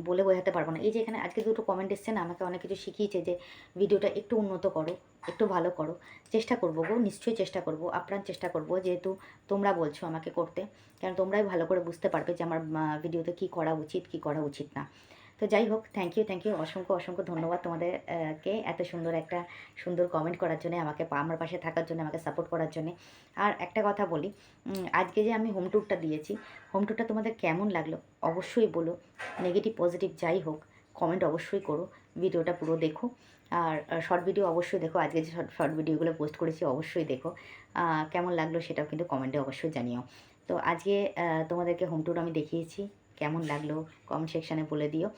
বলে বোঝাতে পারবো না। এই যে এখানে আজকে দুটো কমেন্ট এসছে না, আমাকে অনেক কিছু শিখিয়েছে যে ভিডিওটা একটু উন্নত করো, একটু ভালো করো। চেষ্টা করবো গো, নিশ্চয়ই চেষ্টা করবো, আপ্রাণ চেষ্টা করবো, যেহেতু তোমরা বলছো আমাকে করতে। কারণ তোমরাই ভালো করে বুঝতে পারবে যে আমার ভিডিওতে কী করা উচিত, কী করা উচিত না। তো যাই হোক, থ্যাংক ইউ, অসংখ্য অসংখ্য ধন্যবাদ তোমাদের কে এত সুন্দর একটা সুন্দর কমেন্ট করার জন্য, আমাকে আমার পাশে থাকার জন্য, আমাকে সাপোর্ট করার জন্য। আর একটা কথা বলি, আজকে যে আমি হোম ট্যুরটা দিয়েছি, হোম ট্যুরটা তোমাদের কেমন লাগলো অবশ্যই বলো। নেগেটিভ পজিটিভ যাই হোক, কমেন্ট অবশ্যই করো, ভিডিওটা পুরো দেখো। আর শর্ট ভিডিও অবশ্যই দেখো, আজকে যে শর্ট ভিডিওগুলো পোস্ট করেছি অবশ্যই দেখো। কেমন লাগলো সেটাও কিন্তু কমেন্টে অবশ্যই জানিও। তো আজকে তোমাদেরকে হোম ট্যুর আমি দেখিয়েছি, কেমন লাগলো কমেন্ট সেকশানে বলে দিও।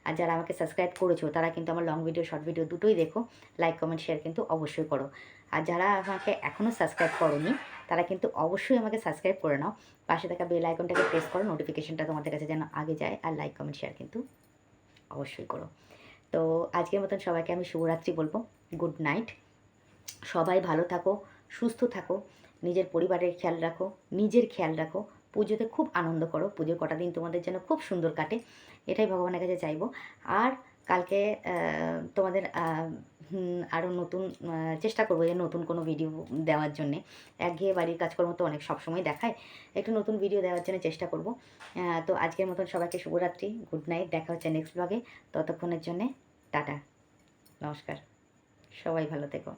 আর যারা আমাকে সাবস্ক্রাইব করেছো তারা কিন্তু আমার লং ভিডিও শর্ট ভিডিও দুটোই দেখো, লাইক কমেন্ট শেয়ার কিন্তু অবশ্যই করো। আর যারা আমাকে এখনও সাবস্ক্রাইব করোনি তারা কিন্তু অবশ্যই আমাকে সাবস্ক্রাইব করে নাও, পাশে থাকা বেল আইকনটাকে প্রেস করো, নোটিফিকেশনটা তোমাদের কাছে যেন আগে যায়। আর লাইক কমেন্ট শেয়ার কিন্তু অবশ্যই করো। তো আজকের মতন সবাইকে আমি শুভরাত্রি বলবো, গুড নাইট। সবাই ভালো থাকো, সুস্থ থাকো, নিজের পরিবারের খেয়াল রাখো, নিজের খেয়াল রাখো। পুজোতে খুব আনন্দ করো, পুজোর কটা দিন তোমাদের যেন খুব সুন্দর কাটে, এটাই ভগবানের কাছে চাইবো। আর কালকে তোমাদের আরও নতুন চেষ্টা করবো যে নতুন কোনো ভিডিও দেওয়ার জন্যে। একঘেয়ে বাড়ির কাজকর্ম তো অনেক সবসময় দেখায়, একটু নতুন ভিডিও দেওয়ার জন্য চেষ্টা করব। তো আজকের মতন সবাইকে শুভরাত্রি, গুড নাইট, দেখা হচ্ছে নেক্সট ব্লগে। ততক্ষণের জন্যে টাটা, নমস্কার, সবাই ভালো থেকো।